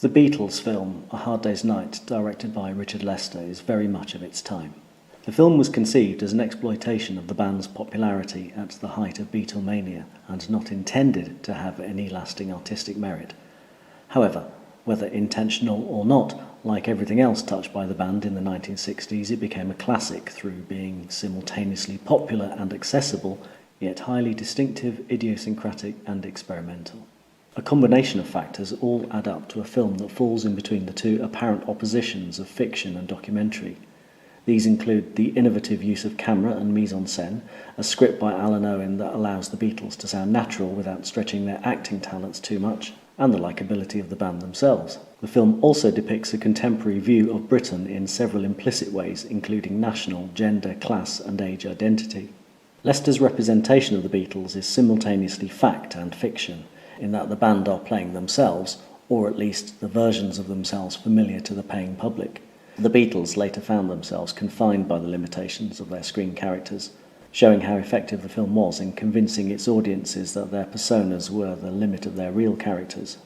The Beatles film, A Hard Day's Night, directed by Richard Lester, is very much of its time. The film was conceived as an exploitation of the band's popularity at the height of Beatlemania and not intended to have any lasting artistic merit. However, whether intentional or not, like everything else touched by the band in the 1960s, it became a classic through being simultaneously popular and accessible, yet highly distinctive, idiosyncratic and experimental. A combination of factors all add up to a film that falls in between the two apparent oppositions of fiction and documentary. These include the innovative use of camera and mise-en-scène, a script by Alan Owen that allows the Beatles to sound natural without stretching their acting talents too much, and the likeability of the band themselves. The film also depicts a contemporary view of Britain in several implicit ways, including national, gender, class and age identity. Lester's representation of the Beatles is simultaneously fact and fiction, in that the band are playing themselves, or at least the versions of themselves familiar to the paying public. The Beatles later found themselves confined by the limitations of their screen characters, showing how effective the film was in convincing its audiences that their personas were the limit of their real characters.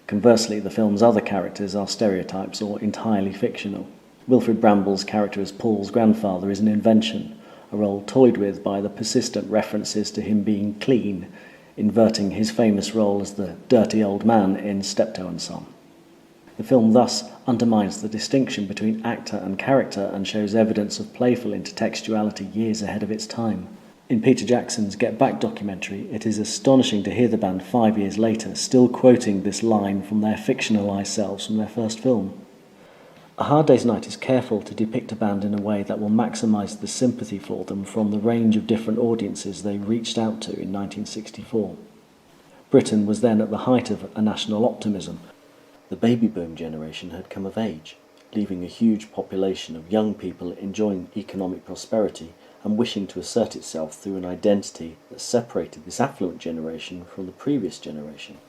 Conversely, the film's other characters are stereotypes or entirely fictional. Wilfrid Bramble's character as Paul's grandfather is an invention, a role toyed with by the persistent references to him being clean, inverting his famous role as the dirty old man in Steptoe and Son. The film thus undermines the distinction between actor and character and shows evidence of playful intertextuality years ahead of its time. In Peter Jackson's Get Back documentary, it is astonishing to hear the band 5 years later still quoting this line from their fictionalised selves from their first film. A Hard Day's Night is careful to depict a band in a way that will maximise the sympathy for them from the range of different audiences they reached out to in 1964. Britain was then at the height of a national optimism. The baby boom generation had come of age, leaving a huge population of young people enjoying economic prosperity and wishing to assert itself through an identity that separated this affluent generation from the previous generation.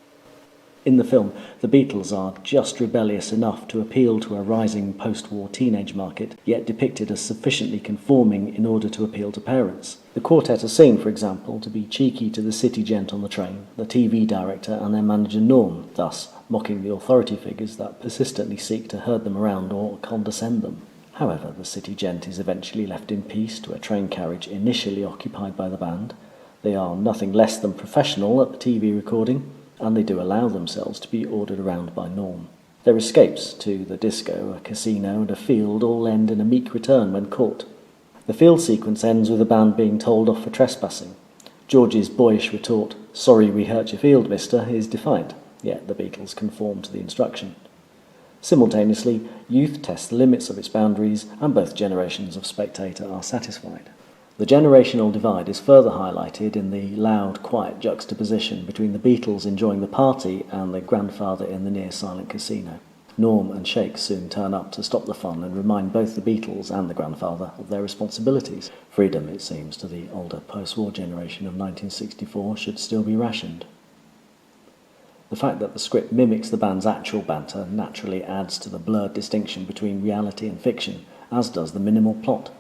In the film, the Beatles are just rebellious enough to appeal to a rising post-war teenage market, yet depicted as sufficiently conforming in order to appeal to parents. The quartet are seen, for example, to be cheeky to the city gent on the train, the TV director and their manager Norm, thus mocking the authority figures that persistently seek to herd them around or condescend them. However, the city gent is eventually left in peace to a train carriage initially occupied by the band. They are nothing less than professional at the TV recording, and they do allow themselves to be ordered around by Norm. Their escapes to the disco, a casino and a field all end in a meek return when caught. The field sequence ends with the band being told off for trespassing. George's boyish retort, "Sorry we hurt your field, mister," is defiant, yet the Beatles conform to the instruction. Simultaneously, youth tests the limits of its boundaries and both generations of spectator are satisfied. The generational divide is further highlighted in the loud, quiet juxtaposition between the Beatles enjoying the party and the grandfather in the near-silent casino. Norm and Shake soon turn up to stop the fun and remind both the Beatles and the grandfather of their responsibilities. Freedom, it seems, to the older post-war generation of 1964 should still be rationed. The fact that the script mimics the band's actual banter naturally adds to the blurred distinction between reality and fiction, as does the minimal plot.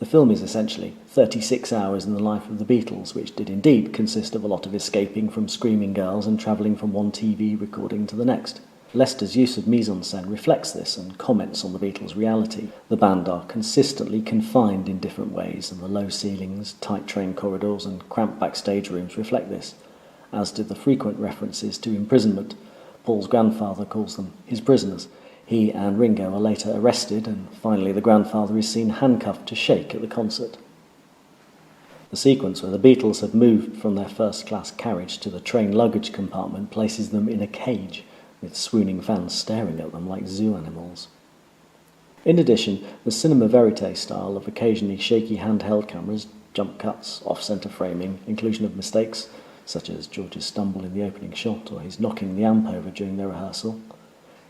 The film is essentially 36 hours in the life of the Beatles, which did indeed consist of a lot of escaping from screaming girls and travelling from one TV recording to the next. Lester's use of mise-en-scène reflects this and comments on the Beatles' reality. The band are consistently confined in different ways, and the low ceilings, tight train corridors and cramped backstage rooms reflect this, as did the frequent references to imprisonment. Paul's grandfather calls them his prisoners. He and Ringo are later arrested, and finally the grandfather is seen handcuffed to Shake at the concert. The sequence where the Beatles have moved from their first-class carriage to the train luggage compartment places them in a cage, with swooning fans staring at them like zoo animals. In addition, the cinema verite style of occasionally shaky handheld cameras, jump cuts, off-centre framing, inclusion of mistakes, such as George's stumble in the opening shot or his knocking the amp over during their rehearsal,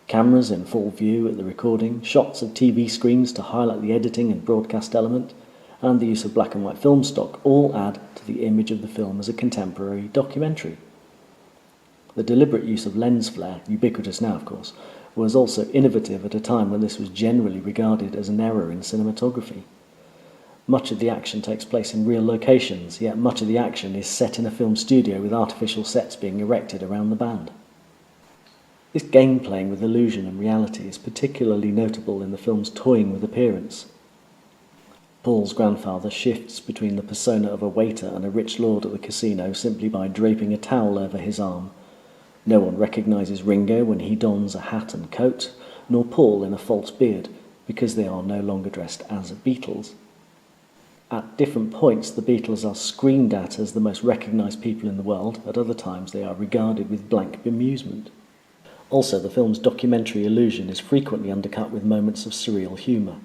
cameras in full view at the recording, shots of TV screens to highlight the editing and broadcast element, and the use of black and white film stock all add to the image of the film as a contemporary documentary. The deliberate use of lens flare, ubiquitous now of course, was also innovative at a time when this was generally regarded as an error in cinematography. Much of the action takes place in real locations, yet much of the action is set in a film studio with artificial sets being erected around the band. This game playing with illusion and reality is particularly notable in the film's toying with appearance. Paul's grandfather shifts between the persona of a waiter and a rich lord at the casino simply by draping a towel over his arm. No one recognises Ringo when he dons a hat and coat, nor Paul in a false beard, because they are no longer dressed as Beatles. At different points, the Beatles are screamed at as the most recognised people in the world. At other times, they are regarded with blank bemusement. Also, the film's documentary illusion is frequently undercut with moments of surreal humour.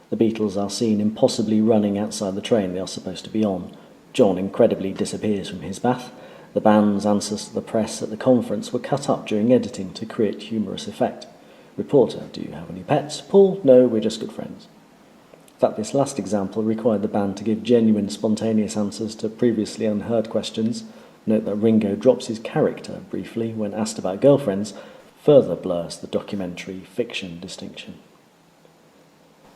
The Beatles are seen impossibly running outside the train they are supposed to be on. John incredibly disappears from his bath. The band's answers to the press at the conference were cut up during editing to create humorous effect. Reporter, do you have any pets? Paul, no, we're just good friends. In fact, this last example required the band to give genuine, spontaneous answers to previously unheard questions. Note that Ringo drops his character briefly when asked about girlfriends, further blurs the documentary fiction distinction.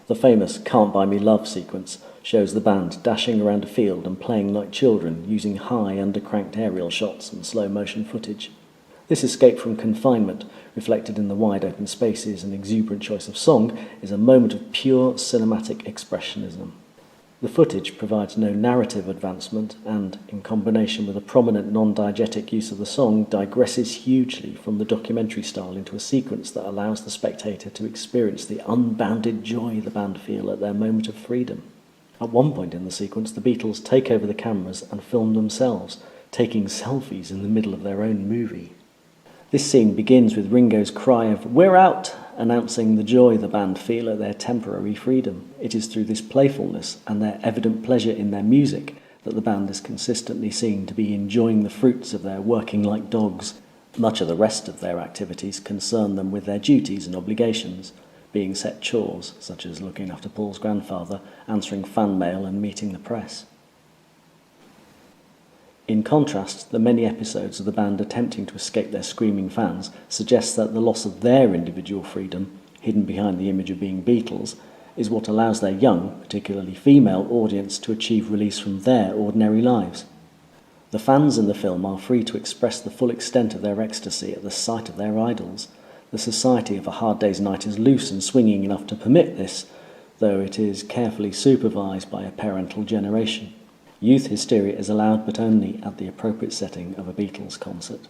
The famous Can't Buy Me Love sequence shows the band dashing around a field and playing like children using high undercranked aerial shots and slow motion footage. This escape from confinement, reflected in the wide open spaces and exuberant choice of song, is a moment of pure cinematic expressionism. The footage provides no narrative advancement and, in combination with a prominent non-diegetic use of the song, digresses hugely from the documentary style into a sequence that allows the spectator to experience the unbounded joy the band feel at their moment of freedom. At one point in the sequence, the Beatles take over the cameras and film themselves, taking selfies in the middle of their own movie. This scene begins with Ringo's cry of "We're out!" announcing the joy the band feel at their temporary freedom. It is through this playfulness and their evident pleasure in their music that the band is consistently seen to be enjoying the fruits of their working like dogs. Much of the rest of their activities concern them with their duties and obligations, being set chores, such as looking after Paul's grandfather, answering fan mail and meeting the press. In contrast, the many episodes of the band attempting to escape their screaming fans suggest that the loss of their individual freedom, hidden behind the image of being Beatles, is what allows their young, particularly female, audience to achieve release from their ordinary lives. The fans in the film are free to express the full extent of their ecstasy at the sight of their idols. The society of A Hard Day's Night is loose and swinging enough to permit this, though it is carefully supervised by a parental generation. Youth hysteria is allowed, but only at the appropriate setting of a Beatles concert.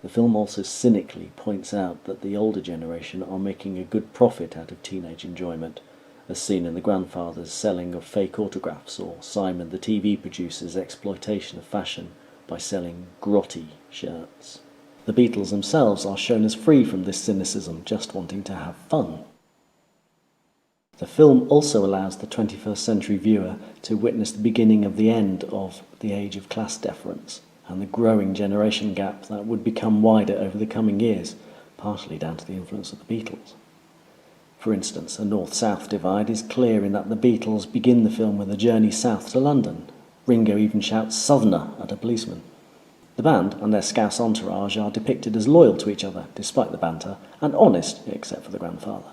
The film also cynically points out that the older generation are making a good profit out of teenage enjoyment, as seen in the grandfather's selling of fake autographs or Simon the TV producer's exploitation of fashion by selling grotty shirts. The Beatles themselves are shown as free from this cynicism, just wanting to have fun. The film also allows the 21st century viewer to witness the beginning of the end of the age of class deference and the growing generation gap that would become wider over the coming years, partially down to the influence of the Beatles. For instance, a north-south divide is clear in that the Beatles begin the film with a journey south to London. Ringo even shouts "Southerner" at a policeman. The band and their Scouse entourage are depicted as loyal to each other, despite the banter, and honest, except for the grandfather.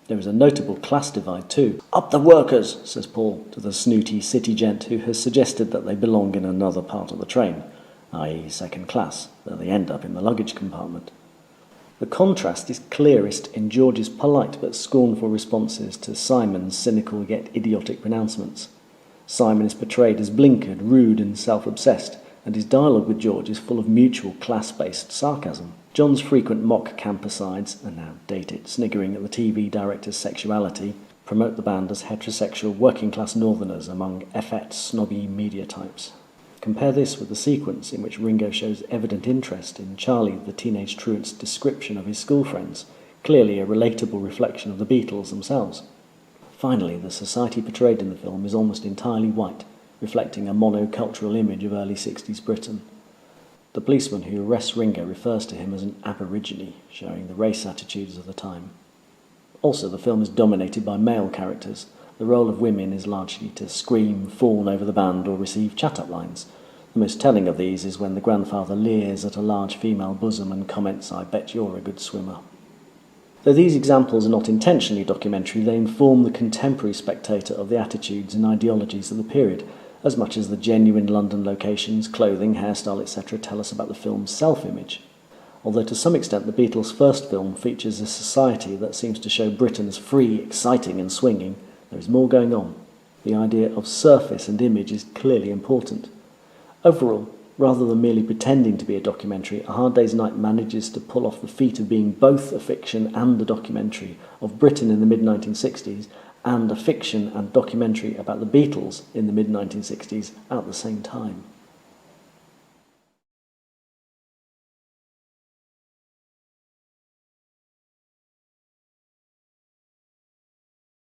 There is a notable class divide too. "Up the workers," says Paul to the snooty city gent who has suggested that they belong in another part of the train, i.e. second class, though they end up in the luggage compartment. The contrast is clearest in George's polite but scornful responses to Simon's cynical yet idiotic pronouncements. Simon is portrayed as blinkered, rude and self-obsessed, and his dialogue with George is full of mutual class-based sarcasm. John's frequent mock camp asides, and now dated, sniggering at the TV director's sexuality, promote the band as heterosexual working-class northerners among effete, snobby media types. Compare this with the sequence in which Ringo shows evident interest in Charlie the teenage truant's description of his school friends, clearly a relatable reflection of the Beatles themselves. Finally, the society portrayed in the film is almost entirely white, reflecting a monocultural image of early 60s Britain. The policeman who arrests Ringo refers to him as an aborigine, showing the race attitudes of the time. Also, the film is dominated by male characters. The role of women is largely to scream, fawn over the band, or receive chat-up lines. The most telling of these is when the grandfather leers at a large female bosom and comments, "I bet you're a good swimmer." Though these examples are not intentionally documentary, they inform the contemporary spectator of the attitudes and ideologies of the period, as much as the genuine London locations, clothing, hairstyle, etc. tell us about the film's self-image. Although to some extent the Beatles' first film features a society that seems to show Britain as free, exciting and swinging, there is more going on. The idea of surface and image is clearly important. Overall, rather than merely pretending to be a documentary, A Hard Day's Night manages to pull off the feat of being both a fiction and a documentary of Britain in the mid-1960s and a fiction and documentary about the Beatles in the mid-1960s at the same time.